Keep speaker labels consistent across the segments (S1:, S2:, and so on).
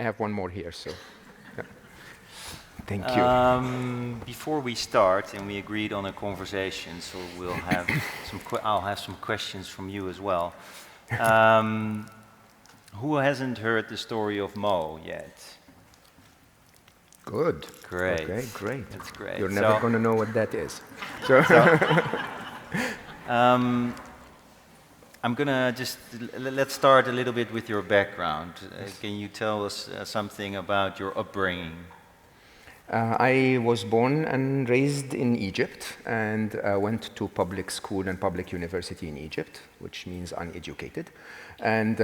S1: I have one more here, so. Yeah. Thank you.
S2: Before we start, and we agreed on a conversation, so we'll have I'll have some questions from you as well. Who hasn't heard the story of Mo yet?
S1: Good.
S2: Great.
S1: Okay, great.
S2: That's great.
S1: You're never going to know what that is.
S2: I'm going to just, let's start a little bit with your background. Can you tell us something about your upbringing?
S1: I was born and raised in Egypt and went to public school and public university in Egypt, which means uneducated. And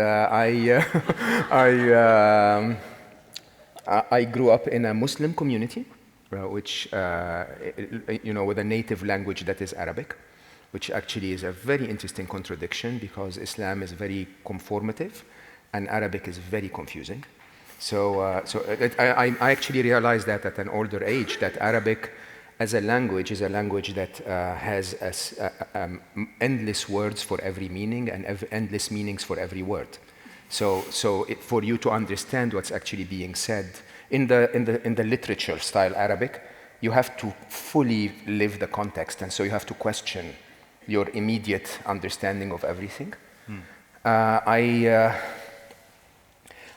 S1: I grew up in a Muslim community, which, with a native language that is Arabic, which actually is a very interesting contradiction because Islam is very conformative and Arabic is very confusing. So I actually realized that at an older age, that Arabic as a language is a language that has endless words for every meaning and endless meanings for every word. So for you to understand what's actually being said in the literature style Arabic, you have to fully live the context, and so you have to question your immediate understanding of everything.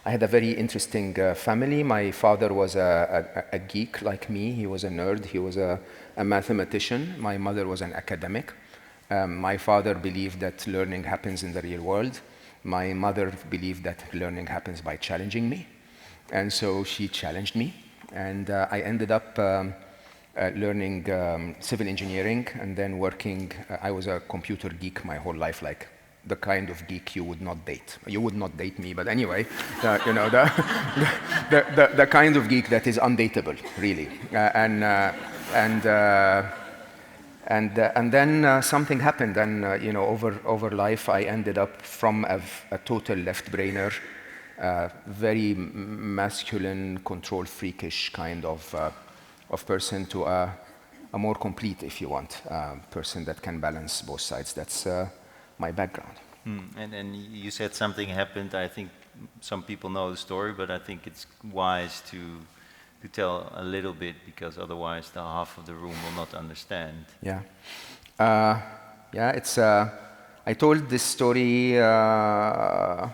S1: I had a very interesting family. My father was a geek like me. He was a nerd. He was a mathematician. My mother was an academic. My father believed that learning happens in the real world. My mother believed that learning happens by challenging me. And so she challenged me. And I ended up learning civil engineering and then working. I was a computer geek my whole life, like the kind of geek you would not date. You would not date me, but anyway, the kind of geek that is undateable, really. And then something happened, and over life, I ended up from a total left-brainer, very masculine, control freakish kind of person to a more complete, if you want, person that can balance both sides. That's my background.
S2: And you said something happened. I think some people know the story, but I think it's wise to tell a little bit, because otherwise the half of the room will not understand.
S1: Yeah. It's I told this story I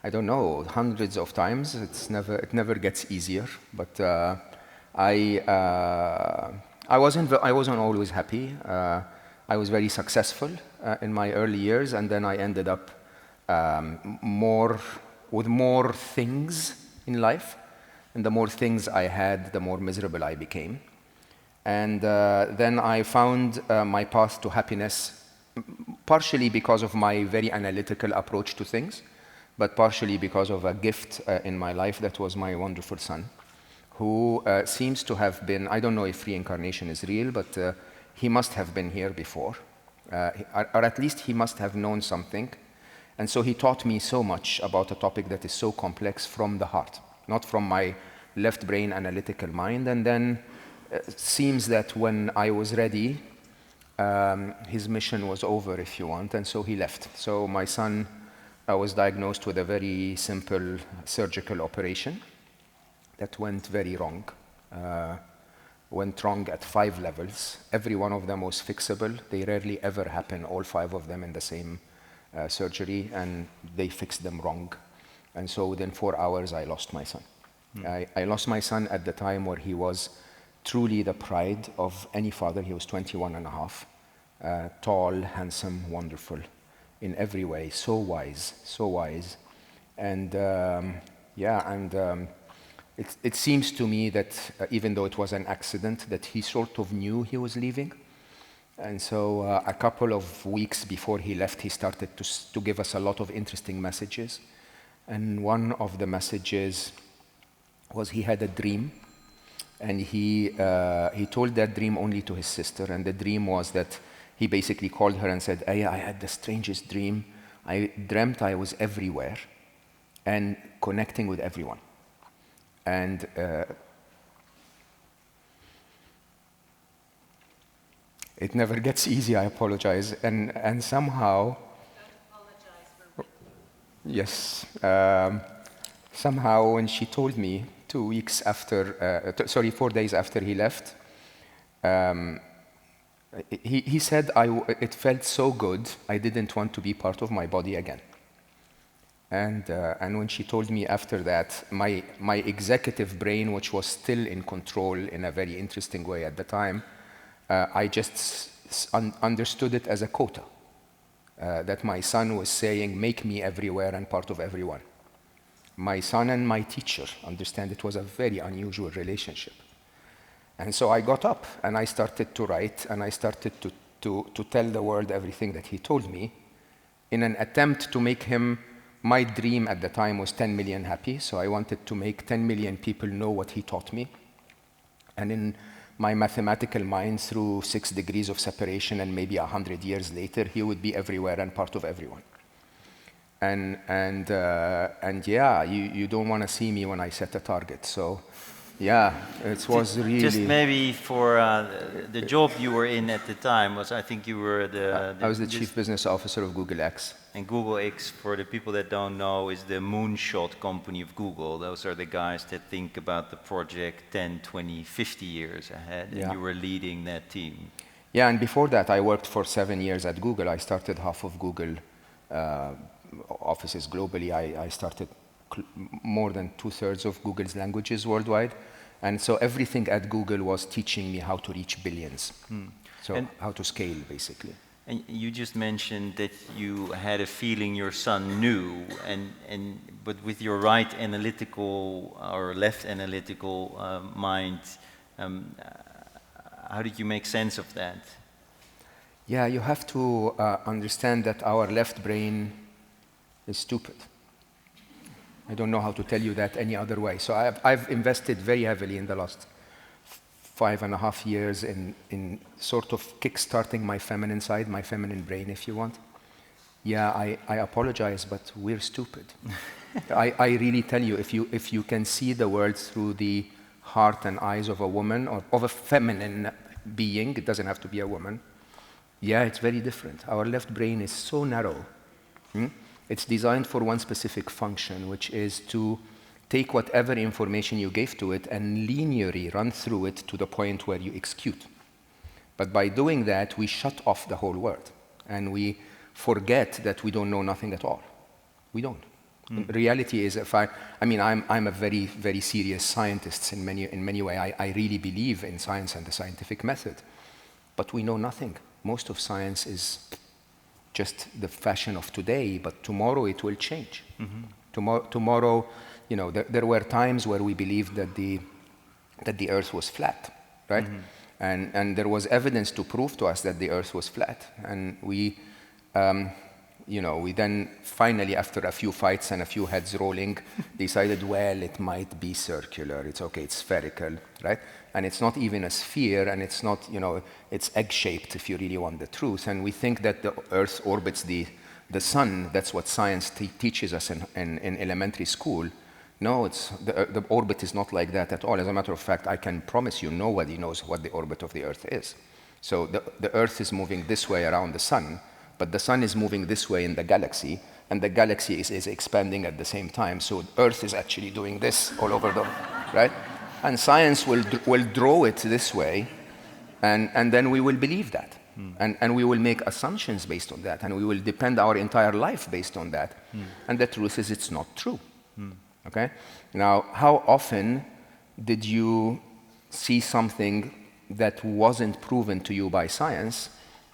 S1: don't know, hundreds of times. It never gets easier, but I wasn't always happy. I was very successful in my early years, and then I ended up with more things in life. And the more things I had, the more miserable I became. And then I found my path to happiness, partially because of my very analytical approach to things, but partially because of a gift in my life that was my wonderful son, who seems to have been, I don't know if reincarnation is real, but he must have been here before, or at least he must have known something. And so he taught me so much about a topic that is so complex from the heart, not from my left brain analytical mind. And then it seems that when I was ready, his mission was over, if you want, and so he left. So my son was diagnosed with a very simple surgical operation that went very wrong. Went wrong at 5 levels. Every one of them was fixable. They rarely ever happen, all 5 of them in the same surgery, and they fixed them wrong. And so within 4 hours, I lost my son. I lost my son at the time where he was truly the pride of any father. He was 21 and a half, tall, handsome, wonderful in every way, so wise. And it seems to me that even though it was an accident, that he sort of knew he was leaving. And so a couple of weeks before he left, he started to give us a lot of interesting messages. And one of the messages was he had a dream, and he told that dream only to his sister. And the dream was that he basically called her and said, Aya, I had the strangest dream. I dreamt I was everywhere and connecting with everyone. And it never gets easy, I apologize. And somehow,
S3: don't apologize, we're with you.
S1: yes, somehow when she told me 4 days after he left, he said, it felt so good, I didn't want to be part of my body again. And when she told me after that, my executive brain, which was still in control in a very interesting way at the time, I just understood it as a quota. That my son was saying, make me everywhere and part of everyone. My son and my teacher, understand, it was a very unusual relationship. And so I got up and I started to write and I started to tell the world everything that he told me in an attempt to make him, my dream at the time was 10 million happy, so I wanted to make 10 million people know what he taught me. And in my mathematical mind, through 6 degrees of separation and maybe 100 years later, he would be everywhere and part of everyone. And yeah, you don't want to see me when I set a target. So yeah, it was really...
S2: Just maybe for the job you were in at the time was, I think you were
S1: I was the chief business officer of Google X.
S2: And Google X, for the people that don't know, is the moonshot company of Google. Those are the guys that think about the project 10, 20, 50 years ahead, and you were leading that team.
S1: Yeah, and before that, I worked for 7 years at Google. I started half of Google offices globally. I started more than 2/3 of Google's languages worldwide. And so everything at Google was teaching me how to reach billions. So how to scale, basically.
S2: And you just mentioned that you had a feeling your son knew, but with your right analytical or left analytical mind, how did you make sense of that?
S1: Yeah, you have to understand that our left brain is stupid. I don't know how to tell you that any other way. So I've invested very heavily in the last 5.5 years in sort of kickstarting my feminine side, my feminine brain, if you want. Yeah, I apologize, but we're stupid. I really tell you, if you can see the world through the heart and eyes of a woman or of a feminine being, it doesn't have to be a woman. Yeah, it's very different. Our left brain is so narrow. It's designed for one specific function, which is to take whatever information you gave to it and linearly run through it to the point where you execute. But by doing that, we shut off the whole world. And we forget that we don't know nothing at all. We don't. Reality is, I'm a very, very serious scientist in many ways. I really believe in science and the scientific method. But we know nothing. Most of science is just the fashion of today, but tomorrow it will change. Tomorrow, there were times where we believed that the Earth was flat, right? And there was evidence to prove to us that the Earth was flat. And we then finally, after a few fights and a few heads rolling, decided, well, it might be circular. It's okay, it's spherical, right? And it's not even a sphere, and it's not, it's egg-shaped if you really want the truth. And we think that the Earth orbits the sun. That's what science teaches us in elementary school. No, the orbit is not like that at all. As a matter of fact, I can promise you nobody knows what the orbit of the Earth is. So the Earth is moving this way around the sun, but the sun is moving this way in the galaxy, and the galaxy is expanding at the same time. So Earth is actually doing this all over right? And science will draw it this way, and then we will believe that. And we will make assumptions based on that, and we will depend our entire life based on that. And the truth is it's not true. Okay? Now, how often did you see something that wasn't proven to you by science,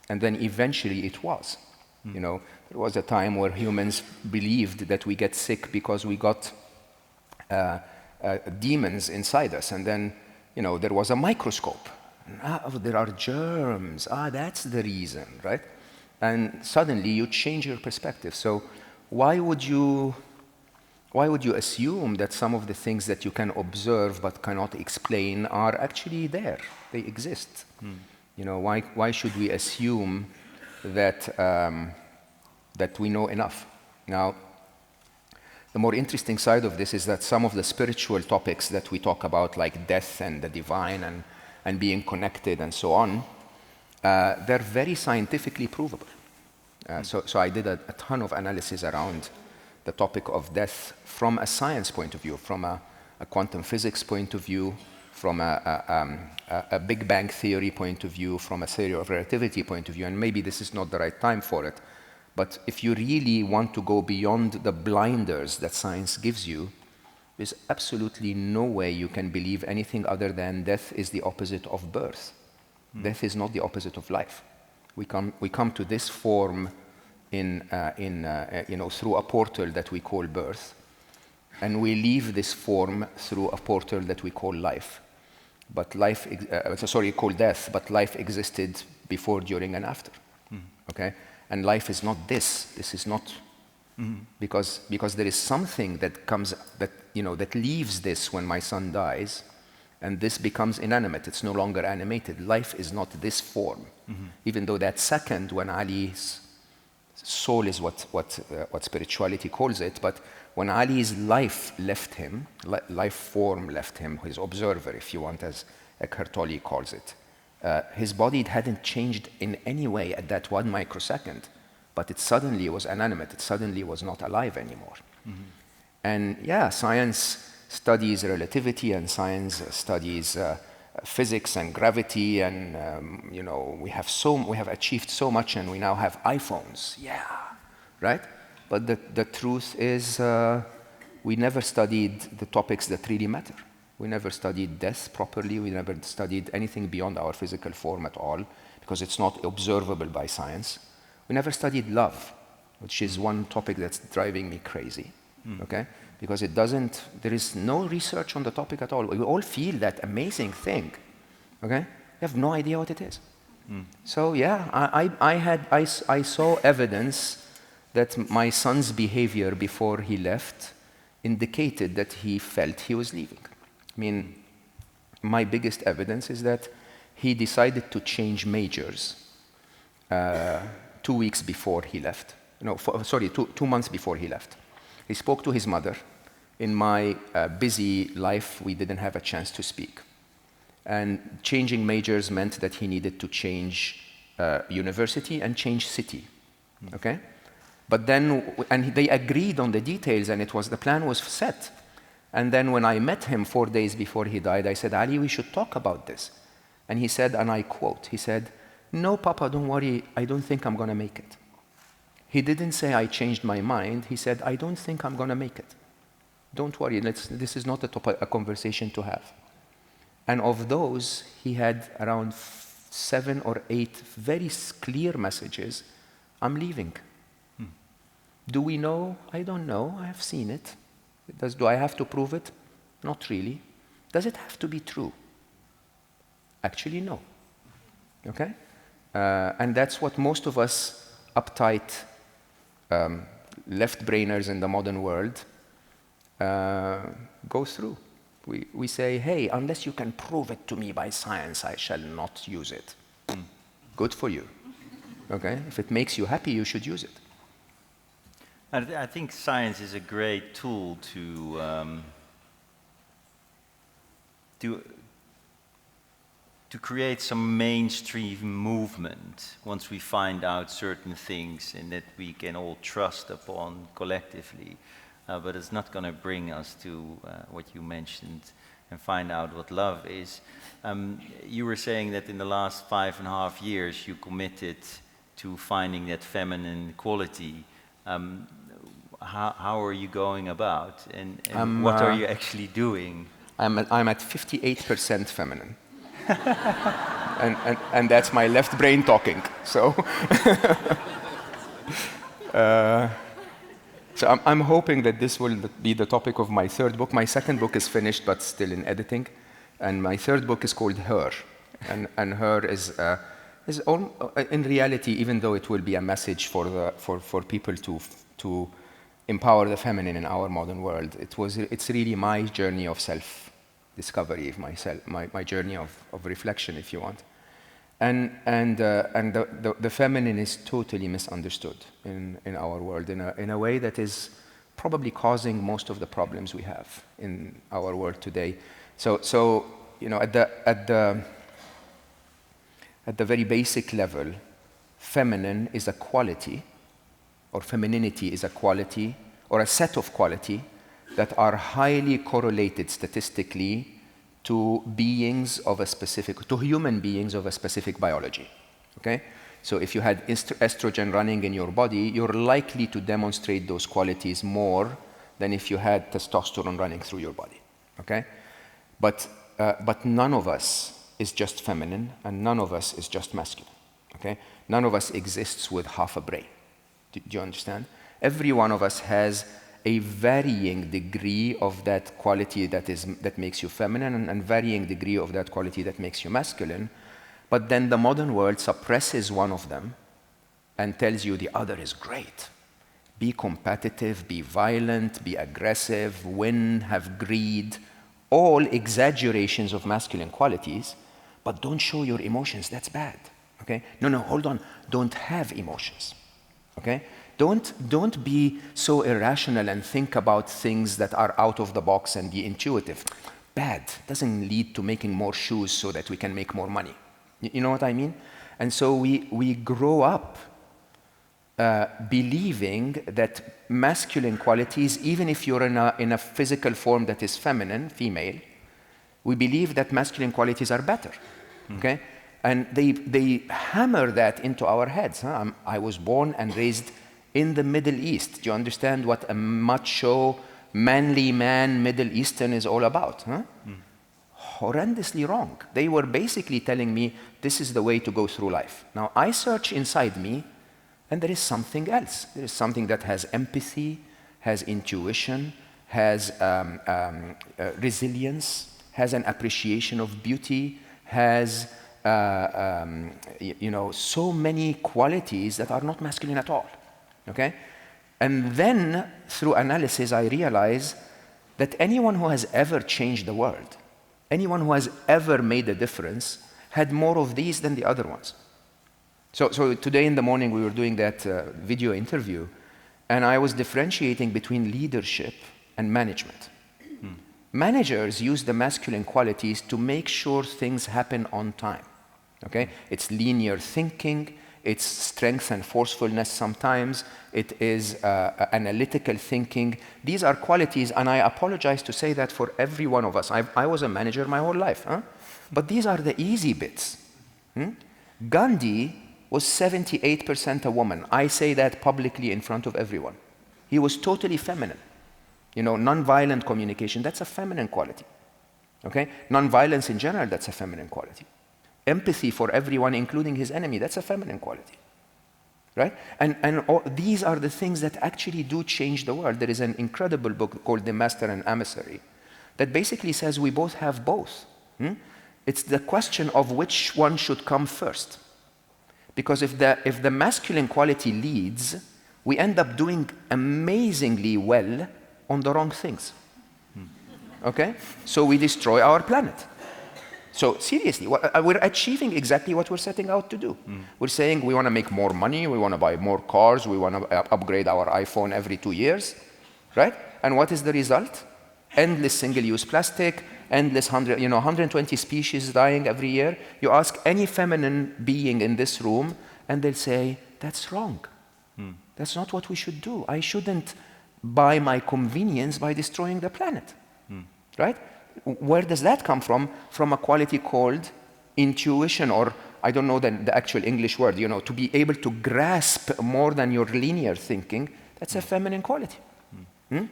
S1: and then eventually it was? There was a time where humans believed that we get sick because we got demons inside us, and then there was a microscope. There are germs. That's the reason, right? And suddenly you change your perspective. So why would you assume that some of the things that you can observe but cannot explain are actually there? They exist. Why should we assume that that we know enough? Now, the more interesting side of this is that some of the spiritual topics that we talk about, like death and the divine and being connected and so on, they're very scientifically provable. So I did a ton of analysis around the topic of death from a science point of view, from a quantum physics point of view, from a Big Bang theory point of view, from a theory of relativity point of view, and maybe this is not the right time for it. But if you really want to go beyond the blinders that science gives you, there's absolutely no way you can believe anything other than death is the opposite of birth. Death is not the opposite of life. We come to this form through a portal that we call birth, and we leave this form through a portal that we call life. But called death, but life existed before, during, and after. Okay? And life is not this. This is not, because there is something that comes, that leaves this when my son dies, and this becomes inanimate. It's no longer animated. Life is not this form. Even though that second, when Ali's soul is what spirituality calls it, but when Ali's life left him, life form left him, his observer, if you want, as Eckhart Tolle calls it, his body hadn't changed in any way at that 1 microsecond, but it suddenly was inanimate. It suddenly was not alive anymore. And yeah, science studies relativity, and science studies physics and gravity, and we have achieved so much, and we now have iPhones. Yeah, right? But the truth is, we never studied the topics that really matter. We never studied death properly. We never studied anything beyond our physical form at all, because it's not observable by science. We never studied love, which is one topic that's driving me crazy, okay? Because there is no research on the topic at all. We all feel that amazing thing, okay? We have no idea what it is. So yeah, I saw evidence that my son's behavior before he left indicated that he felt he was leaving. I mean, my biggest evidence is that he decided to change majors 2 weeks before he left. No, 2 months before he left. He spoke to his mother. In my busy life, we didn't have a chance to speak. And changing majors meant that he needed to change university and change city, okay? But then, and they agreed on the details, and the plan was set. And then when I met him 4 days before he died, I said, Ali, we should talk about this. And he said, and I quote, he said, "No, Papa, don't worry, I don't think I'm gonna make it." He didn't say I changed my mind. He said, I don't think I'm gonna make it. Don't worry, this is not a conversation to have. And of those, he had around 7 or 8 very clear messages. I'm leaving. Do we know? I don't know. I have seen it. Do I have to prove it? Not really. Does it have to be true? Actually, no. Okay? And that's what most of us uptight left-brainers in the modern world go through. We say, hey, unless you can prove it to me by science, I shall not use it. Good for you. Okay? If it makes you happy, you should use it.
S2: I think science is a great tool to create some mainstream movement once we find out certain things and that we can all trust upon collectively. But it's not going to bring us to what you mentioned and find out what love is. You were saying that in the last 5.5 years you committed to finding that feminine quality. How are you going about, and what are you actually doing?
S1: I'm at 58% feminine. and that's my left brain talking. So, so I'm hoping that this will be the topic of my 3rd book. My 2nd book is finished but still in editing, and my 3rd book is called Her, and Her is in reality, even though it will be a message for people to empower the feminine in our modern world, it's really my journey of self-discovery, my journey of reflection, if you want. And the feminine is totally misunderstood in our world in a way that is probably causing most of the problems we have in our world today. So at the very basic level, feminine is a quality, or femininity is a quality or a set of quality that are highly correlated statistically to beings of a specific, to human beings of a specific biology, okay? So if you had estrogen running in your body, you're likely to demonstrate those qualities more than if you had testosterone running through your body, okay? But none of us is just feminine, and none of us is just masculine, okay? None of us exists with half a brain. Do you understand? Every one of us has a varying degree of that quality that makes you feminine, and varying degree of that quality that makes you masculine. But then the modern world suppresses one of them and tells you the other is great. Be competitive, be violent, be aggressive, win, have greed, all exaggerations of masculine qualities, but don't show your emotions, that's bad, okay? No, hold on, don't have emotions, okay? Don't be so irrational and think about things that are out of the box and be intuitive. Bad, doesn't lead to making more shoes so that we can make more money. You know what I mean? And so we grow up believing that masculine qualities, even if you're in a physical form that is feminine, female, we believe that masculine qualities are better, okay? And they hammer that into our heads. Huh? I was born and raised in the Middle East. Do you understand what a macho, manly man, Middle Eastern is all about? Huh? Horrendously wrong. They were basically telling me this is the way to go through life. Now I search inside me, and there is something else. There is something that has empathy, has intuition, has resilience, has an appreciation of beauty, has so many qualities that are not masculine at all. Okay? And then through analysis, I realize that anyone who has ever changed the world, anyone who has ever made a difference, had more of these than the other ones. So today in the morning we were doing that video interview, and I was differentiating between leadership and management. Managers use the masculine qualities to make sure things happen on time. Okay? It's linear thinking, it's strength and forcefulness sometimes, it is analytical thinking. These are qualities, and I apologize to say that for every one of us. I was a manager my whole life, huh? But these are the easy bits. Gandhi was 78% a woman. I say that publicly in front of everyone. He was totally feminine. You know, non-violent communication, that's a feminine quality. Okay? Non-violence in general, that's a feminine quality. Empathy for everyone, including his enemy, that's a feminine quality. Right? And these are the things that actually do change the world. There is an incredible book called The Master and Emissary that basically says we both have both. It's the question of which one should come first. Because if the masculine quality leads, we end up doing amazingly well on the wrong things. Okay? So we destroy our planet. So seriously, we're achieving exactly what we're setting out to do. We're saying we want to make more money, we want to buy more cars, we want to upgrade our iPhone every 2 years, right? And what is the result? Endless single-use plastic, endless 120 species dying every year. You ask any feminine being in this room, and they'll say, that's wrong. That's not what we should do. I shouldn't buy my convenience by destroying the planet, right? Where does that come from? From a quality called intuition, or I don't know the actual English word, to be able to grasp more than your linear thinking. That's a feminine quality. And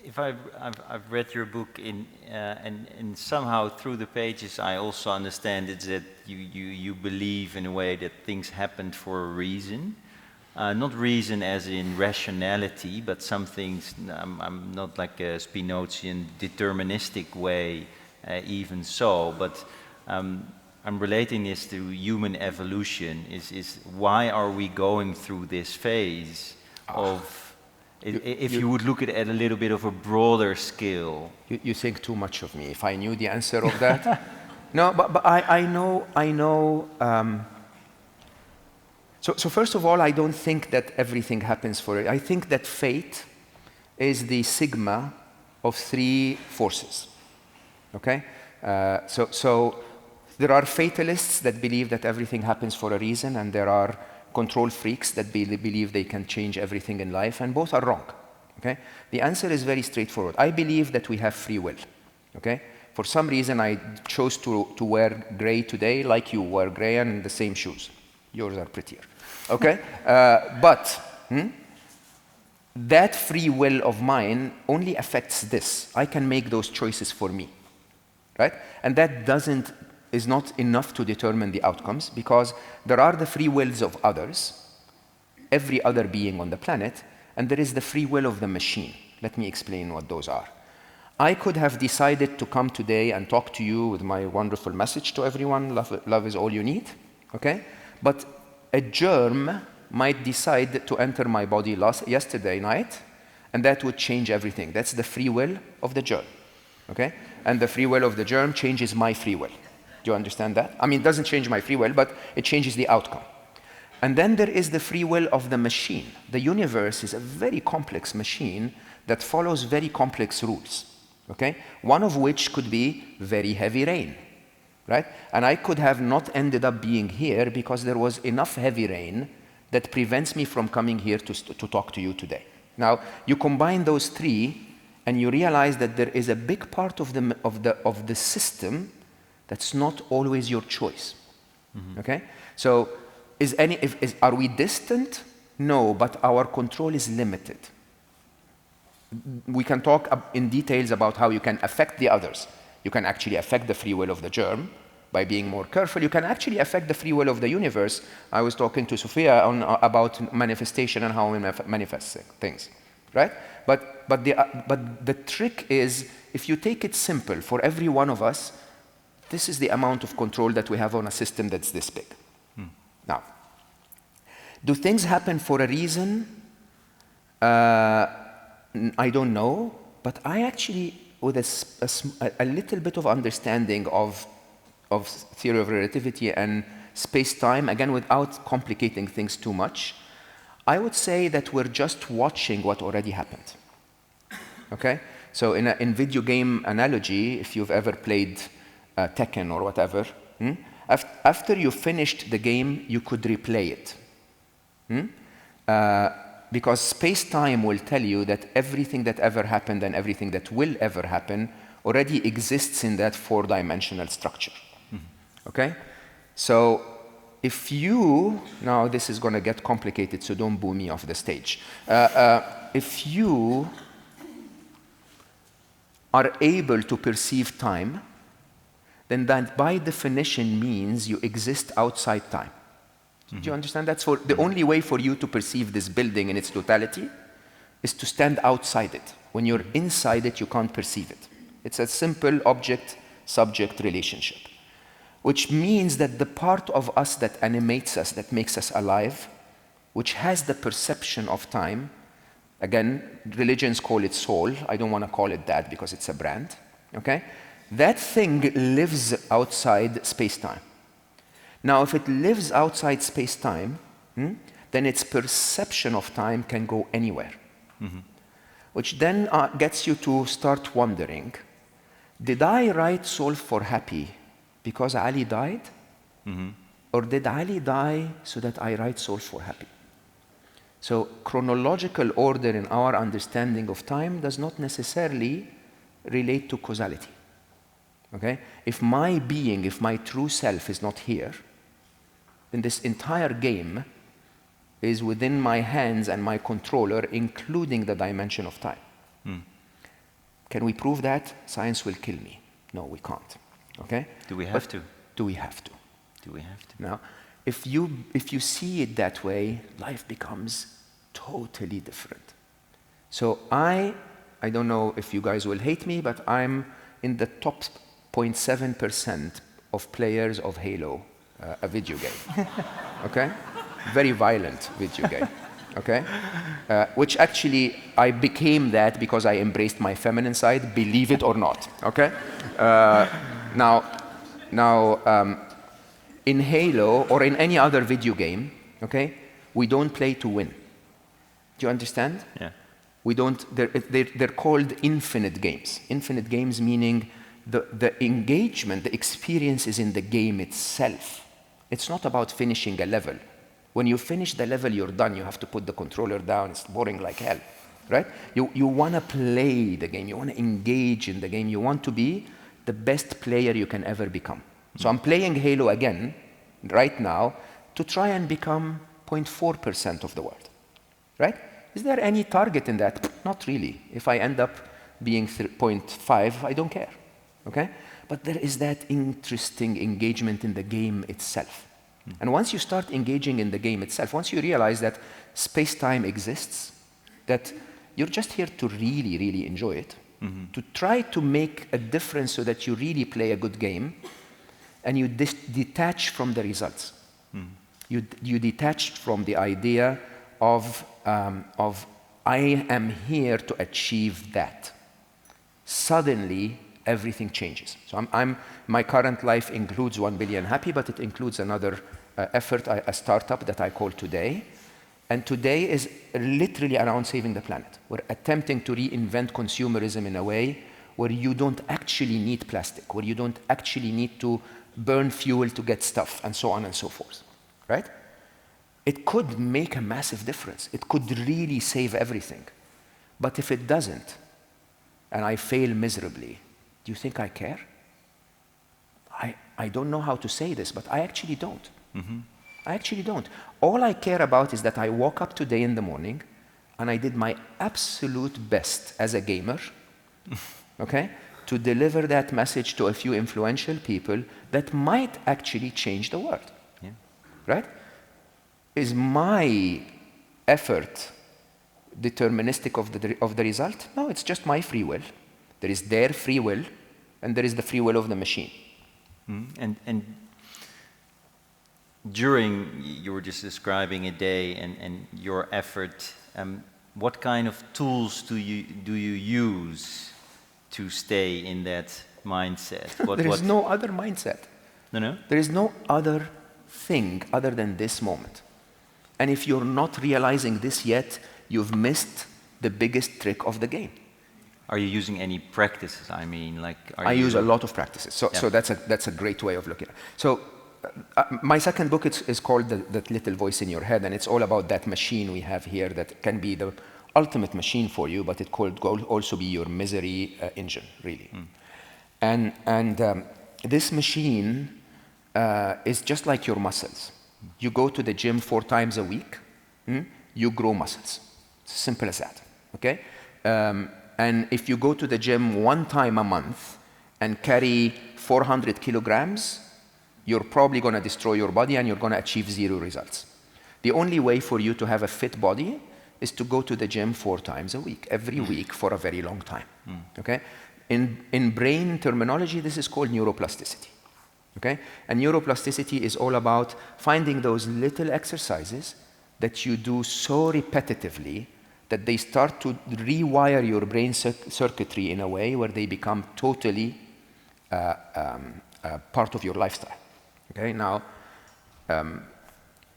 S2: if I've read your book and somehow through the pages I also understand it's that you believe in a way that things happened for a reason. Not reason as in rationality, but some things, I'm not like a Spinozian deterministic way, even so, but I'm relating this to human evolution, is why are we going through this phase of, if you would look at it at a little bit of a broader scale.
S1: You think too much of me. If I knew the answer of that. No, but I know. So first of all, I don't think that everything happens for it. I think that fate is the sigma of three forces, okay? So there are fatalists that believe that everything happens for a reason, and there are control freaks that believe they can change everything in life, and both are wrong. Okay? The answer is very straightforward. I believe that we have free will. Okay? For some reason, I chose to wear gray today, like you wear gray and the same shoes. Yours are prettier. Okay? That free will of mine only affects this. I can make those choices for me. Right? And that is not enough to determine the outcomes, because there are the free wills of others, every other being on the planet, and there is the free will of the machine. Let me explain what those are. I could have decided to come today and talk to you with my wonderful message to everyone, love is all you need, okay? But a germ might decide to enter my body yesterday night, and that would change everything. That's the free will of the germ, okay? And the free will of the germ changes my free will. Do you understand that? I mean, it doesn't change my free will, but it changes the outcome. And then there is the free will of the machine. The universe is a very complex machine that follows very complex rules. Okay? One of which could be very heavy rain, right? And I could have not ended up being here because there was enough heavy rain that prevents me from coming here to talk to you today. Now, you combine those three, and you realize that there is a big part of the system that's not always your choice. Mm-hmm. Okay? So, are we distant? No, but our control is limited. We can talk in details about how you can affect the others. You can actually affect the free will of the germ by being more careful. You can actually affect the free will of the universe. I was talking to Sophia about manifestation and how we manifest things, right? But the trick is, if you take it simple for every one of us, this is the amount of control that we have on a system that's this big. Now, do things happen for a reason? I don't know, but I actually, with a little bit of understanding of theory of relativity and space-time, again, without complicating things too much, I would say that we're just watching what already happened. Okay? So in video game analogy, if you've ever played Tekken or whatever, after you finished the game, you could replay it. Because space-time will tell you that everything that ever happened and everything that will ever happen already exists in that four-dimensional structure. Mm-hmm. Okay? So if you, now this is going to get complicated, so don't boo me off the stage. If you are able to perceive time, then that by definition means you exist outside time. Mm-hmm. Do you understand? That's the only way for you to perceive this building in its totality is to stand outside it. When you're inside it, you can't perceive it. It's a simple object-subject relationship, which means that the part of us that animates us, that makes us alive, which has the perception of time, again, religions call it soul. I don't want to call it that because it's a brand, okay? That thing lives outside space-time. Now, if it lives outside space-time, then its perception of time can go anywhere. Mm-hmm. Which then gets you to start wondering, did I write Solve for Happy because Ali died? Mm-hmm. Or did Ali die so that I write Solve for Happy? So chronological order in our understanding of time does not necessarily relate to causality. Okay? If my being, if my true self is not here, then this entire game is within my hands and my controller, including the dimension of time. Can we prove that? Science will kill me. No, we can't. Okay?
S2: Do we have to?
S1: Do we have to?
S2: Do we have to?
S1: Now, if you see it that way, life becomes totally different. So I don't know if you guys will hate me, but I'm in the top 0.7% of players of Halo, a video game. Okay? Very violent video game. Okay? Which actually, I became that because I embraced my feminine side, believe it or not. Okay? Now, in Halo or in any other video game, okay, we don't play to win. Do you understand?
S2: Yeah.
S1: We don't. They're called infinite games. Infinite games meaning the engagement, the experience is in the game itself. It's not about finishing a level. When you finish the level, you're done. You have to put the controller down. It's boring like hell, right? You want to play the game. You want to engage in the game. You want to be the best player you can ever become. So I'm playing Halo again right now to try and become 0.4% of the world, right? Is there any target in that? Not really. If I end up being 0.5, I don't care, okay? But there is that interesting engagement in the game itself. And once you start engaging in the game itself, once you realize that space-time exists, that you're just here to really, really enjoy it, to try to make a difference so that you really play a good game, and you detach from the results. You detach from the idea of I am here to achieve that. Suddenly, everything changes. So my current life includes 1 billion happy, but it includes another effort, a startup that I call Today. And Today is literally around saving the planet. We're attempting to reinvent consumerism in a way where you don't actually need plastic, where you don't actually need to burn fuel to get stuff, and so on and so forth, right? It could make a massive difference. It could really save everything. But if it doesn't, and I fail miserably, do you think I care? I don't know how to say this, but I actually don't. I actually don't. All I care about is that I woke up today in the morning and I did my absolute best as a gamer, okay, to deliver that message to a few influential people that might actually change the world, right? Is my effort deterministic of the result? No, it's just my free will. There is their free will, and there is the free will of the machine.
S2: And during, you were just describing a day and your effort, what kind of tools do you use to stay in that mindset?
S1: There is no other mindset.
S2: No?
S1: There is no other thing other than this moment. And if you're not realizing this yet, you've missed the biggest trick of the game.
S2: Are you using any practices? I mean, like,
S1: I use a lot of practices. So that's a great way of looking at it. So my second book is called That Little Voice in Your Head, and it's all about that machine we have here that can be the ultimate machine for you, but it could also be your misery engine, really. And this machine is just like your muscles. You go to the gym 4 times a week, you grow muscles. It's as simple as that, okay? And if you go to the gym 1 time a month and carry 400 kilograms, you're probably going to destroy your body and you're going to achieve 0 results. The only way for you to have a fit body is to go to the gym 4 times a week, every week for a very long time, okay? In brain terminology, this is called neuroplasticity, okay? And neuroplasticity is all about finding those little exercises that you do so repetitively that they start to rewire your brain circuitry in a way where they become totally part of your lifestyle. Okay, now,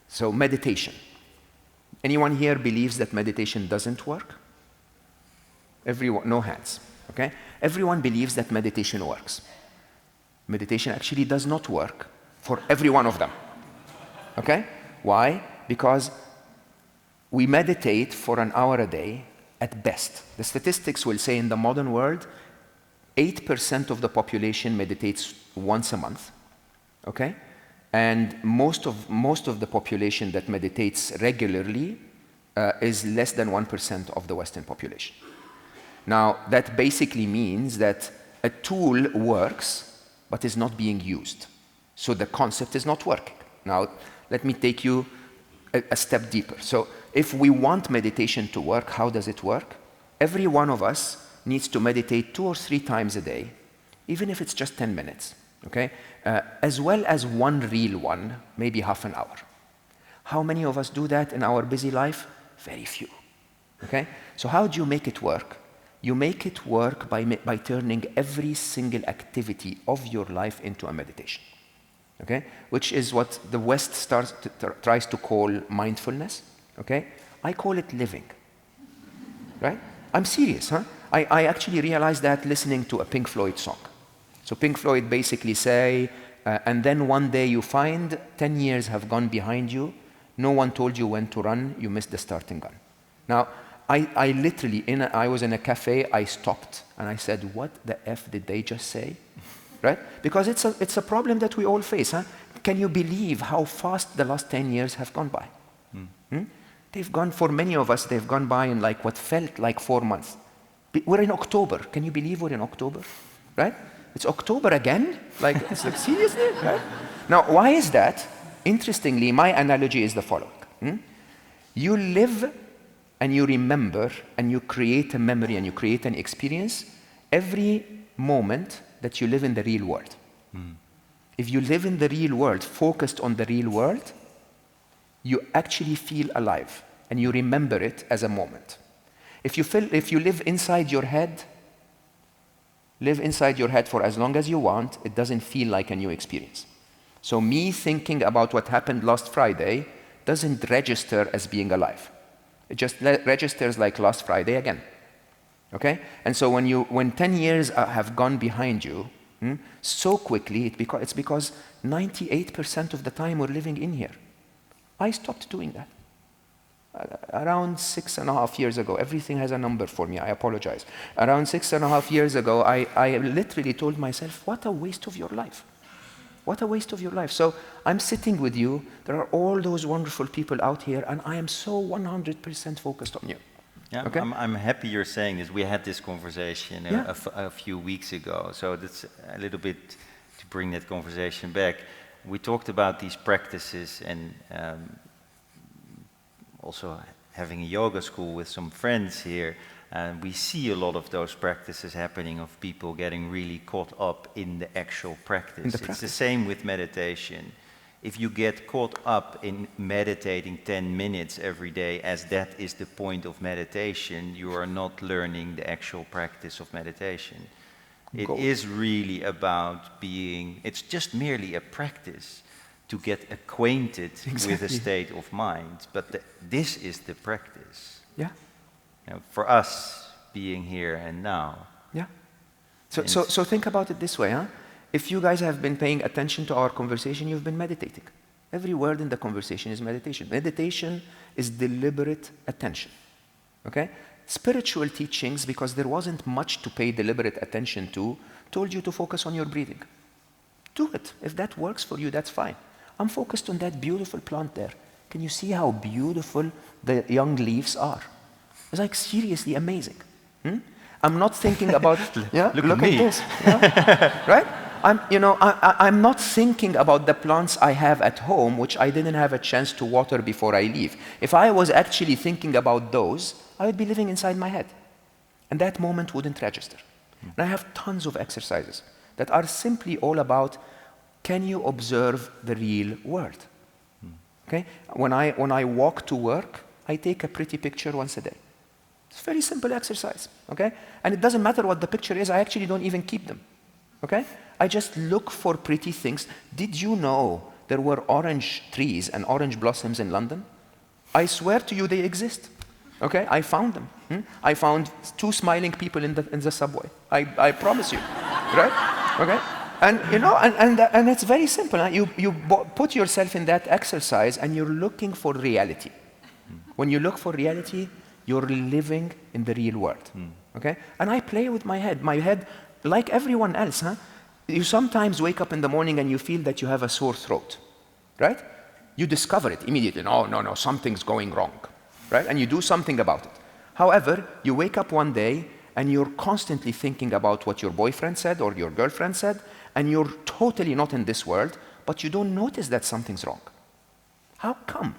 S1: so meditation. Anyone here believes that meditation doesn't work? Everyone, no hands, okay? Everyone believes that meditation works. Meditation actually does not work for every one of them, okay? Why? Because we meditate for an hour a day at best. The statistics will say in the modern world, 8% of the population meditates once a month, okay? And most of the population that meditates regularly is less than 1% of the Western population. Now, that basically means that a tool works, but is not being used. So the concept is not working. Now, let me take you a step deeper. So if we want meditation to work, how does it work? Every one of us needs to meditate 2 or 3 times a day, even if it's just 10 minutes, okay? As well as one real one, maybe half an hour. How many of us do that in our busy life? Very few, okay? So how do you make it work? You make it work by turning every single activity of your life into a meditation, okay? Which is what the West tries to call mindfulness, okay? I call it living, right? I'm serious, huh? I actually realized that listening to a Pink Floyd song. So Pink Floyd basically say, and then one day you find 10 years have gone behind you, No one told you when to run, you missed the starting gun. Now, I literally, I was in a cafe, I stopped, and I said, what the F did they just say? Right? Because it's a problem that we all face. Huh? Can you believe how fast the last 10 years have gone by? Hmm? They've gone, for many of us, they've gone by in like what felt like 4 months. We're in October. Can you believe we're in October? Right? It's October again? Like, it's like, seriously? Right? Now, why is that? Interestingly, my analogy is the following. You live and you remember and you create a memory and you create an experience every moment that you live in the real world. If you live in the real world, focused on the real world, you actually feel alive and you remember it as a moment. If you live inside your head for as long as you want, it doesn't feel like a new experience. So me thinking about what happened last Friday doesn't register as being alive. It just registers like last Friday again. Okay? And so when 10 years have gone behind you, so quickly, it's because 98% of the time we're living in here. I stopped doing that. Around 6.5 years ago, everything has a number for me, I apologize. Around 6.5 years ago, I literally told myself, what a waste of your life. What a waste of your life. So I'm sitting with you, there are all those wonderful people out here, and I am so 100% focused on you.
S2: Yeah,
S1: okay?
S2: I'm happy you're saying this. We had this conversation a few weeks ago, so that's a little bit to bring that conversation back. We talked about these practices and also having a yoga school with some friends here, and we see a lot of those practices happening of people getting really caught up in the actual practice. It's the same with meditation. If you get caught up in meditating 10 minutes every day, as that is the point of meditation, you are not learning the actual practice of meditation. It is really about it's just merely a practice to get acquainted with a state of mind, but this is the practice.
S1: Yeah.
S2: You know, for us being here and now.
S1: Yeah. So think about it this way, huh? If you guys have been paying attention to our conversation, you've been meditating. Every word in the conversation is meditation. Meditation is deliberate attention. Okay? Spiritual teachings, because there wasn't much to pay deliberate attention to, told you to focus on your breathing. Do it. If that works for you, that's fine. I'm focused on that beautiful plant there. Can you see how beautiful the young leaves are? It's like seriously amazing. I'm not thinking about, look at this. Yeah? Right? I'm not thinking about the plants I have at home, which I didn't have a chance to water before I leave. If I was actually thinking about those, I would be living inside my head. And that moment wouldn't register. And I have tons of exercises that are simply all about, can you observe the real world? Okay? When I walk to work, I take a pretty picture once a day. It's a very simple exercise, okay? And it doesn't matter what the picture is, I actually don't even keep them, okay? I just look for pretty things. Did you know there were orange trees and orange blossoms in London? I swear to you they exist, okay? I found them. I found 2 smiling people in the subway. I promise you, right? Okay? And and it's very simple. Huh? You put yourself in that exercise and you're looking for reality. When you look for reality, you're living in the real world, okay? And I play with my head. My head, like everyone else, huh? You sometimes wake up in the morning and you feel that you have a sore throat, right? You discover it immediately. No, something's going wrong, right? And you do something about it. However, you wake up one day and you're constantly thinking about what your boyfriend said or your girlfriend said, and you're totally not in this world, but you don't notice that something's wrong. How come?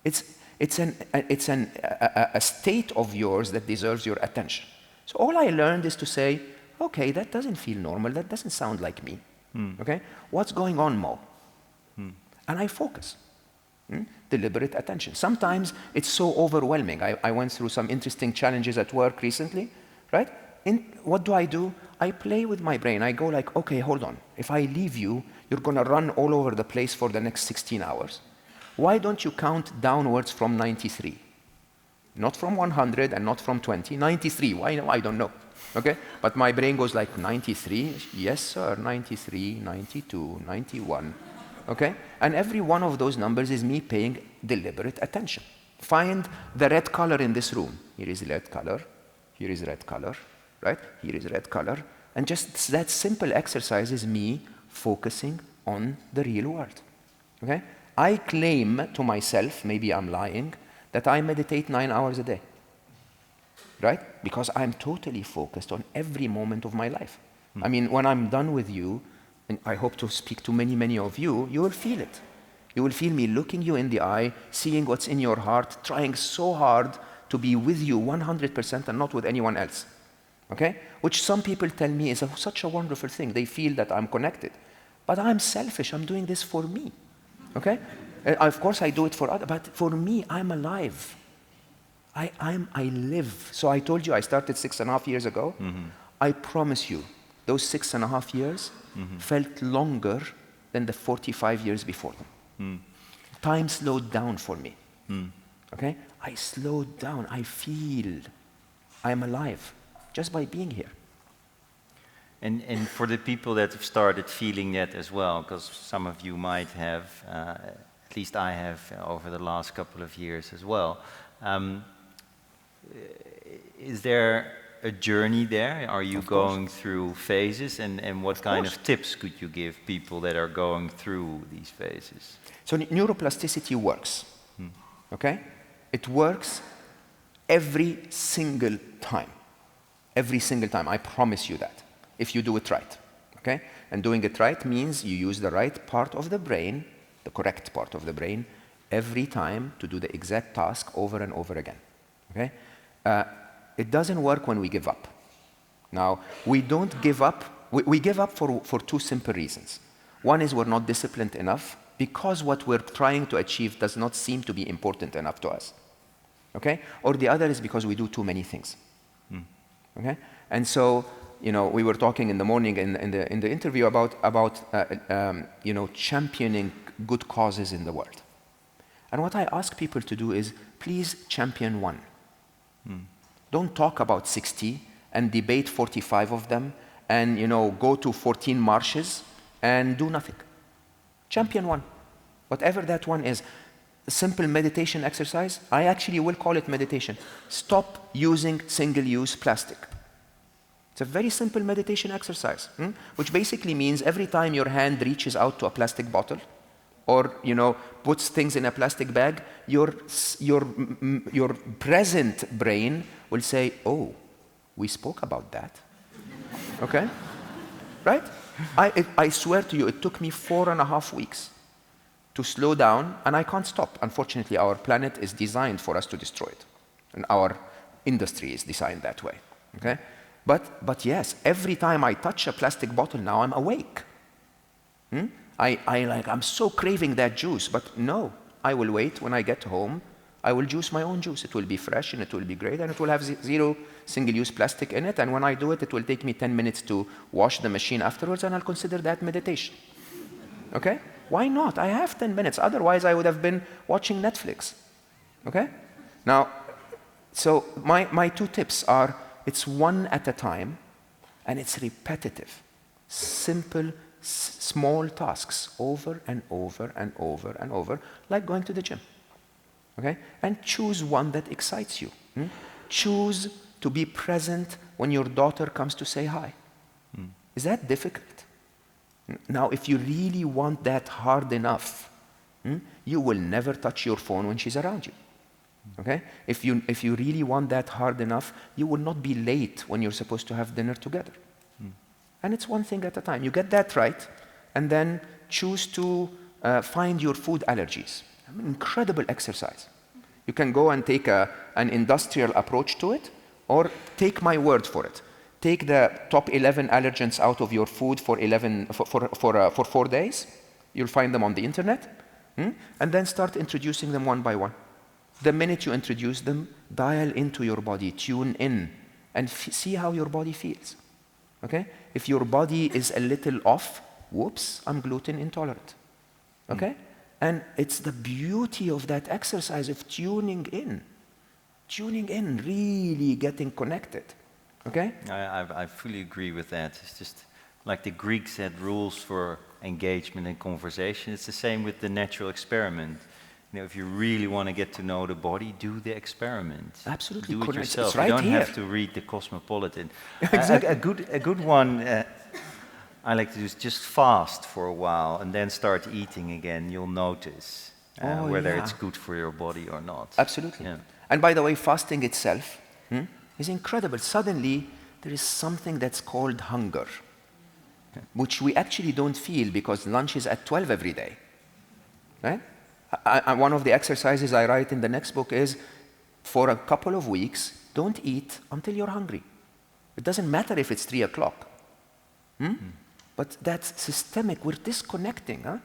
S1: It's a state of yours that deserves your attention. So all I learned is to say, okay, that doesn't feel normal, that doesn't sound like me. Okay? What's going on, Mo? And I focus. Deliberate attention. Sometimes it's so overwhelming. I went through some interesting challenges at work recently, right? What do? I play with my brain. I go like, okay, hold on. If I leave you, you're going to run all over the place for the next 16 hours. Why don't you count downwards from 93? Not from 100 and not from 20, 93. Why? I don't know. Okay? But my brain goes like 93. Yes, sir. 93, 92, 91. Okay? And every one of those numbers is me paying deliberate attention. Find the red color in this room. Here is red color. Here is red color. Right? Here is red color. And just that simple exercise is me focusing on the real world. Okay? I claim to myself, maybe I'm lying, that I meditate 9 hours a day. Right? Because I'm totally focused on every moment of my life. I mean, when I'm done with you, and I hope to speak to many, many of you, you will feel it. You will feel me looking you in the eye, seeing what's in your heart, trying so hard to be with you 100% and not with anyone else. Okay? Which some people tell me is such a wonderful thing. They feel that I'm connected. But I'm selfish. I'm doing this for me. Okay? Of course, I do it for others, but for me, I'm alive. I live. So I told you I started 6.5 years ago. I promise you, those 6.5 years felt longer than the 45 years before them. Time slowed down for me. Okay? I slowed down. I feel I'm alive just by being here.
S2: And for the people that have started feeling that as well, because some of you might have, at least I have over the last couple of years as well, is there a journey there? Are you going through phases? And what kind of tips could you give people that are going through these phases?
S1: So neuroplasticity works. Okay? It works every single time. Every single time. I promise you that. If you do it right. Okay? And doing it right means you use the right part of the brain, the correct part of the brain, every time to do the exact task over and over again. Okay? It doesn't work when we give up. Now, we don't give up. We give up for two simple reasons. One is we're not disciplined enough because what we're trying to achieve does not seem to be important enough to us. Okay? Or the other is because we do too many things. Okay? And so, you know, we were talking in the morning in the interview about you know, championing good causes in the world. And what I ask people to do is, please champion one. Don't talk about 60 and debate 45 of them and, you know, go to 14 marches and do nothing. Champion one. Whatever that one is. A simple meditation exercise, I actually will call it meditation. Stop using single-use plastic. It's a very simple meditation exercise, which basically means every time your hand reaches out to a plastic bottle or, you know, puts things in a plastic bag, your present brain will say, oh, we spoke about that. Okay? Right? I swear to you, it took me 4.5 weeks to slow down, and I can't stop. Unfortunately, our planet is designed for us to destroy it. And our industry is designed that way. Okay? But yes, every time I touch a plastic bottle now, I'm awake. I'm so craving that juice, but no, I will wait. When I get home, I will juice my own juice. It will be fresh and it will be great and it will have zero single-use plastic in it. And when I do it, it will take me 10 minutes to wash the machine afterwards, and I'll consider that meditation. Okay? Why not? I have 10 minutes. Otherwise, I would have been watching Netflix. Okay? Now, so my two tips are, it's one at a time, and it's repetitive. Simple, small tasks over and over and over and over, like going to the gym. Okay? And choose one that excites you. Choose to be present when your daughter comes to say hi. Is that difficult? Now, if you really want that hard enough, you will never touch your phone when she's around you. Okay? If you really want that hard enough, you will not be late when you're supposed to have dinner together. And it's one thing at a time. You get that right, and then choose to find your food allergies. Incredible exercise. You can go and take an industrial approach to it, or take my word for it. Take the top 11 allergens out of your food for 4 days. You'll find them on the internet. And then start introducing them one by one. The minute you introduce them, dial into your body, tune in, and see how your body feels. Okay? If your body is a little off, whoops, I'm gluten intolerant. Okay? And it's the beauty of that exercise of tuning in, really getting connected. Okay?
S2: I fully agree with that. It's just like the Greeks had rules for engagement and conversation. It's the same with the natural experiment. You know, if you really want to get to know the body, do the experiment.
S1: Absolutely
S2: Do it
S1: correct.
S2: yourself.
S1: It's right
S2: you don't
S1: here.
S2: have to read the Cosmopolitan.
S1: Exactly.
S2: A good one I like to do is just fast for a while and then start eating again. You'll notice whether it's good for your body or not.
S1: Absolutely.
S2: Yeah.
S1: And by the way, fasting itself is incredible. Suddenly, there is something that's called hunger, which we actually don't feel because lunch is at 12 every day. Right? One of the exercises I write in the next book is, for a couple of weeks, don't eat until you're hungry. It doesn't matter if it's 3 o'clock. But that's systemic. We're disconnecting. Huh?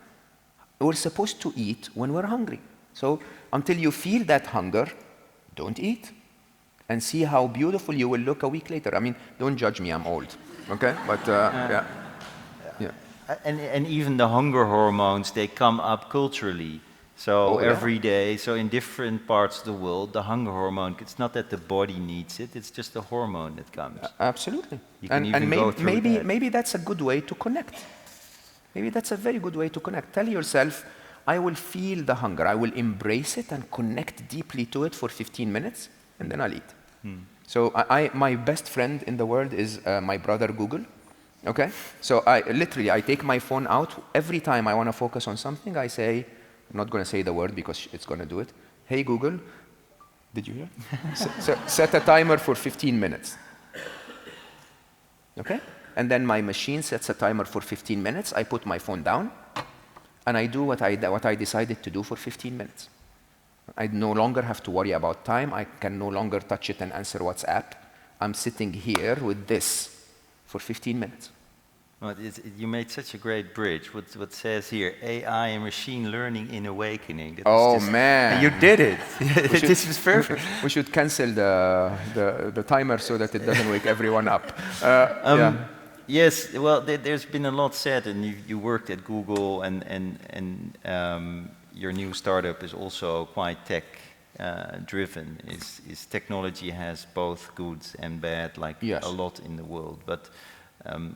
S1: We're supposed to eat when we're hungry. So until you feel that hunger, don't eat. And see how beautiful you will look a week later. I mean, don't judge me, I'm old. Okay? But yeah.
S2: And even the hunger hormones, they come up culturally. So every day, so in different parts of the world, the hunger hormone, it's not that the body needs it, it's just a hormone that comes.
S1: Absolutely.
S2: You can even go through that.
S1: Maybe that's a good way to connect. Maybe that's a very good way to connect. Tell yourself, I will feel the hunger. I will embrace it and connect deeply to it for 15 minutes, and then I'll eat. So my best friend in the world is my brother Google. Okay? So I take my phone out. Every time I want to focus on something, I say, I'm not going to say the word because it's going to do it. Hey Google, did you hear? Set a timer for 15 minutes. Okay? And then my machine sets a timer for 15 minutes. I put my phone down, and I do what I decided to do for 15 minutes. I no longer have to worry about time. I can no longer touch it and answer WhatsApp. I'm sitting here with this for 15 minutes.
S2: Well, you made such a great bridge. What says here, AI and machine learning in awakening.
S1: Man.
S2: You did it. This is perfect.
S1: We should cancel the timer so that it doesn't wake everyone up.
S2: Yes, well, there's been a lot said, and you worked at Google, and your new startup is also quite tech driven. Is technology has both good and bad, like a lot in the world. But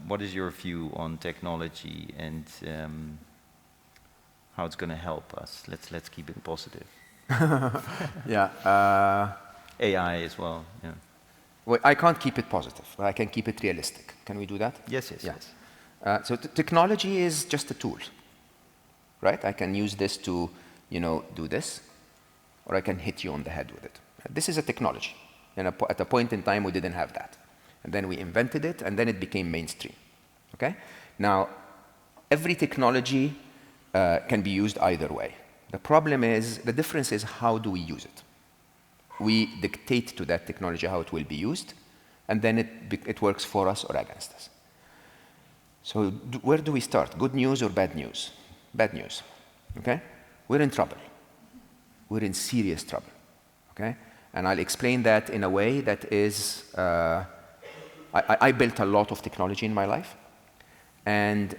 S2: what is your view on technology and how it's going to help us? Let's keep it positive. AI as well. Yeah.
S1: Well, I can't keep it positive, but I can keep it realistic. Can we do that?
S2: Yes.
S1: So technology is just a tool, right? I can use this to, do this, or I can hit you on the head with it. This is a technology. And at a point in time, we didn't have that. And then we invented it, and then it became mainstream. Okay? Now, every technology can be used either way. The difference is how do we use it? We dictate to that technology how it will be used, and then it works for us or against us. So where do we start? Good news or bad news? Bad news. Okay? We're in trouble. We're in serious trouble. Okay? And I'll explain that in a way that is, I built a lot of technology in my life, and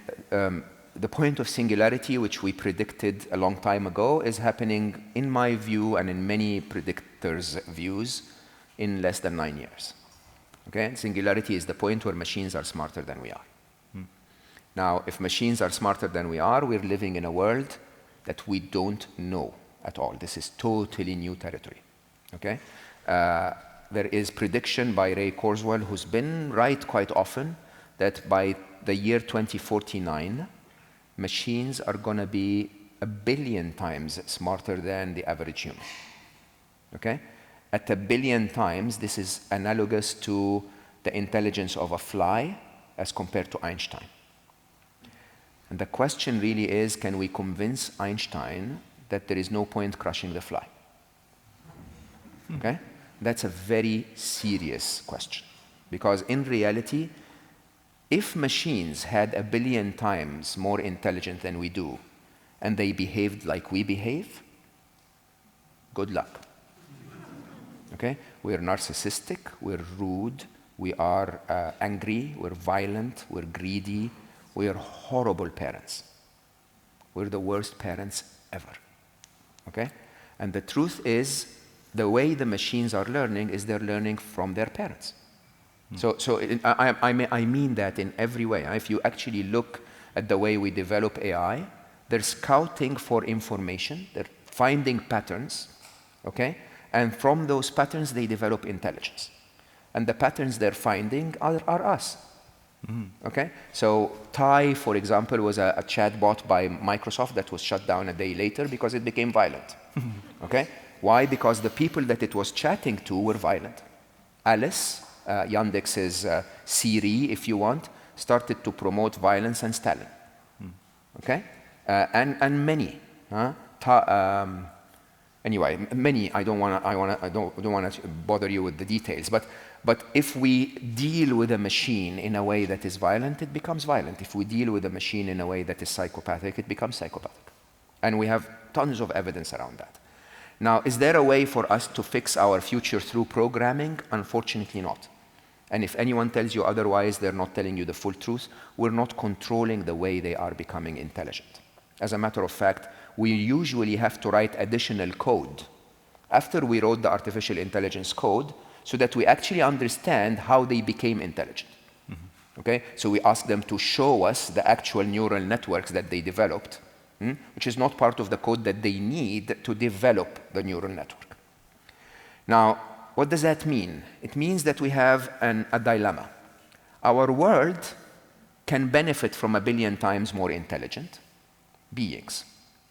S1: the point of singularity, which we predicted a long time ago, is happening, in my view and in many predictors' views, in less than 9 years. Okay? Singularity is the point where machines are smarter than we are. Now, if machines are smarter than we are, we're living in a world that we don't know at all. This is totally new territory. Okay? There is prediction by Ray Kurzweil, who's been right quite often, that by the year 2049, machines are going to be 1 billion times smarter than the average human. Okay? At 1 billion times, this is analogous to the intelligence of a fly as compared to Einstein. And the question really is, can we convince Einstein that there is no point crushing the fly? Okay? That's a very serious question. Because in reality, if machines had 1 billion times more intelligent than we do, and they behaved like we behave, good luck. Okay? We're narcissistic, we're rude, we are angry, we're violent, we're greedy, we are horrible parents. We're the worst parents ever. Okay? And the truth is, the way the machines are learning is they're learning from their parents. I mean that in every way. If you actually look at the way we develop AI. They're scouting for information, they're finding patterns, okay? And from those patterns, they develop intelligence. And the patterns they're finding are us. Okay? So Thai, for example, was a chatbot by Microsoft that was shut down a day later because it became violent. Okay? Why? Because the people that it was chatting to were violent. Alice, Yandex's Siri, if you want, started to promote violence and Stalin. Okay? And many. Anyway, many. I don't want to bother you with the details. But if we deal with a machine in a way that is violent, it becomes violent. If we deal with a machine in a way that is psychopathic, it becomes psychopathic. And we have tons of evidence around that. Now, is there a way for us to fix our future through programming? Unfortunately not. And if anyone tells you otherwise, they're not telling you the full truth. We're not controlling the way they are becoming intelligent. As a matter of fact, we usually have to write additional code after we wrote the artificial intelligence code so that we actually understand how they became intelligent. Okay? So we ask them to show us the actual neural networks that they developed, which is not part of the code that they need to develop the neural network. Now, what does that mean? It means that we have a dilemma. Our world can benefit from 1 billion times more intelligent beings,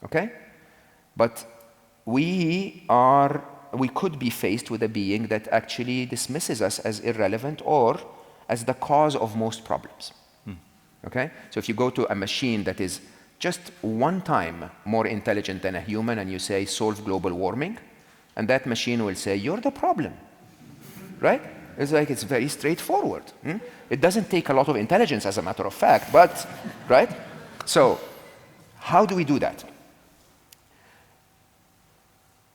S1: okay? But we could be faced with a being that actually dismisses us as irrelevant or as the cause of most problems, okay? So if you go to a machine that is just 1 time more intelligent than a human and you say, solve global warming, and that machine will say, you're the problem, right? It's like, it's very straightforward. It doesn't take a lot of intelligence, as a matter of fact, but, right? So, how do we do that?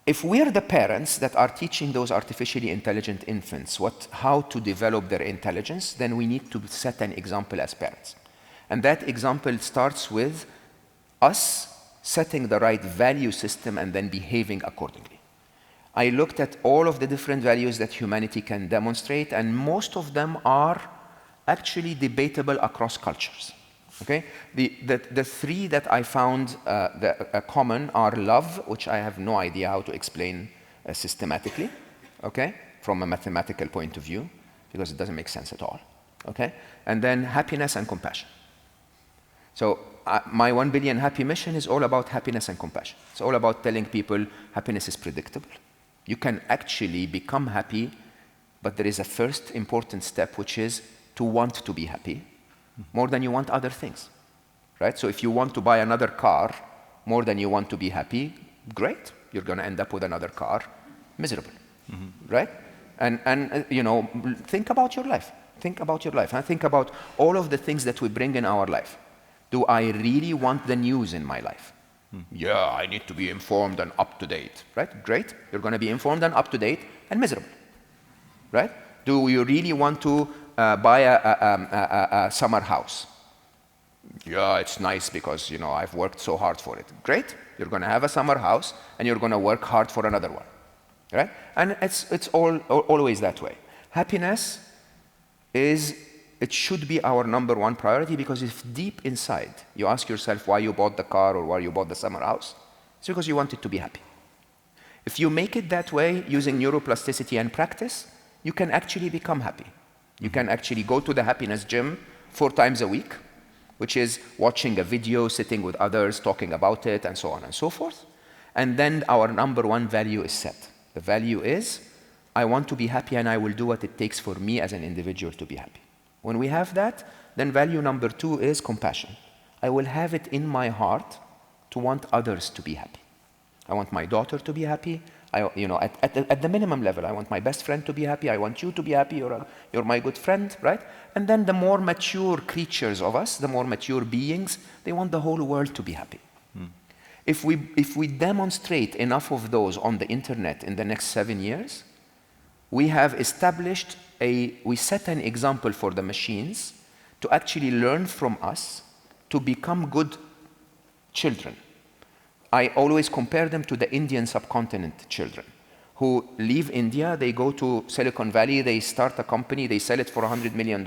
S1: If we're the parents that are teaching those artificially intelligent infants how to develop their intelligence, then we need to set an example as parents. And that example starts with us setting the right value system and then behaving accordingly. I looked at all of the different values that humanity can demonstrate, and most of them are actually debatable across cultures. Okay? The 3 that I found common are love, which I have no idea how to explain systematically, okay, from a mathematical point of view, because it doesn't make sense at all. Okay? And then happiness and compassion. So my 1 billion happy mission is all about happiness and compassion. It's all about telling people happiness is predictable. You can actually become happy, but there is a first important step, which is to want to be happy more than you want other things, right? So if you want to buy another car more than you want to be happy, great. You're going to end up with another car, miserable, right? And you know, think about your life. Think about your life. And think about all of the things that we bring in our life. Do I really want the news in my life? Yeah, I need to be informed and up to date, right? Great. You're going to be informed and up to date and miserable, right? Do you really want to buy a summer house? Yeah, it's nice because, you know, I've worked so hard for it. Great. You're going to have a summer house and you're going to work hard for another one, right? And it's always that way. Happiness it should be our #1 priority, because if deep inside you ask yourself why you bought the car or why you bought the summer house, it's because you wanted to be happy. If you make it that way using neuroplasticity and practice, you can actually become happy. You can actually go to the happiness gym 4 times a week, which is watching a video, sitting with others, talking about it, and so on and so forth. And then our #1 value is set. The value is, I want to be happy and I will do what it takes for me as an individual to be happy. When we have that, then value #2 is compassion. I will have it in my heart to want others to be happy. I want my daughter to be happy. At the minimum level, I want my best friend to be happy. I want you to be happy. You're my good friend, right? And then the more mature creatures of us, the more mature beings, they want the whole world to be happy. If we demonstrate enough of those on the internet in the next 7 years, we have established we set an example for the machines to actually learn from us to become good children. I always compare them to the Indian subcontinent children who leave India, they go to Silicon Valley, they start a company, they sell it for $100 million,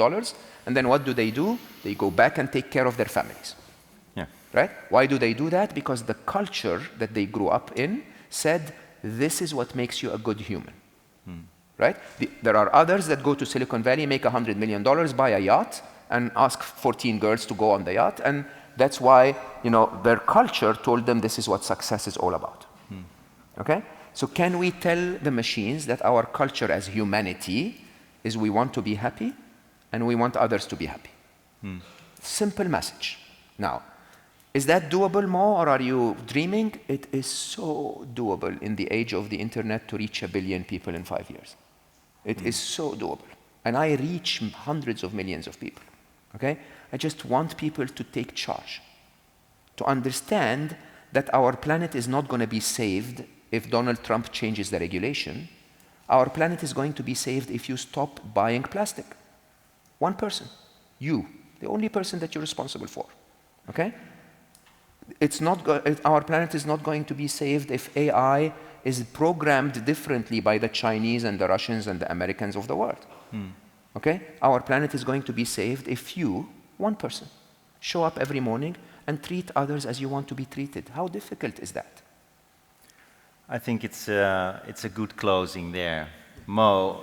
S1: and then what do? They go back and take care of their families. right? Why do they do that? Because the culture that they grew up in said, this is what makes you a good human, right? There are others that go to Silicon Valley, make $100 million, buy a yacht, and ask 14 girls to go on the yacht, and that's why, you know, their culture told them this is what success is all about. Okay? So can we tell the machines that our culture as humanity is we want to be happy and we want others to be happy? Simple message. Now, is that doable, Mo, or are you dreaming? It is so doable in the age of the internet to reach 1 billion people in 5 years. It is so doable. And I reach hundreds of millions of people. Okay? I just want people to take charge, to understand that our planet is not going to be saved if Donald Trump changes the regulation. Our planet is going to be saved if you stop buying plastic. One person, you, the only person that you're responsible for. Okay? Our planet is not going to be saved if AI is programmed differently by the Chinese and the Russians and the Americans of the world. Okay? Our planet is going to be saved if you, one person, show up every morning and treat others as you want to be treated. How difficult is that?
S2: I think it's a good closing there. Mo,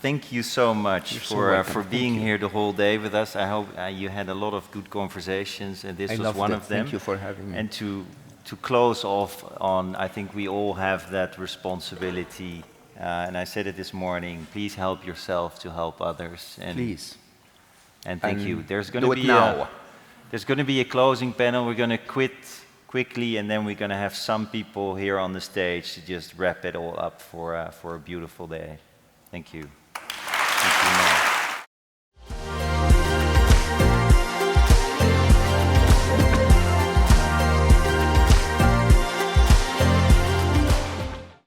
S2: thank you so much for being here the whole day with us. I hope you had a lot of good conversations, and this was one of them.
S1: Thank you for having me.
S2: And to close off on, I think we all have that responsibility. And I said it this morning, please help yourself to help others. And,
S1: please.
S2: And thank you. There's going to be a closing panel. We're going to quit quickly, and then we're going to have some people here on the stage to just wrap it all up for a beautiful day. Thank you. Thank you.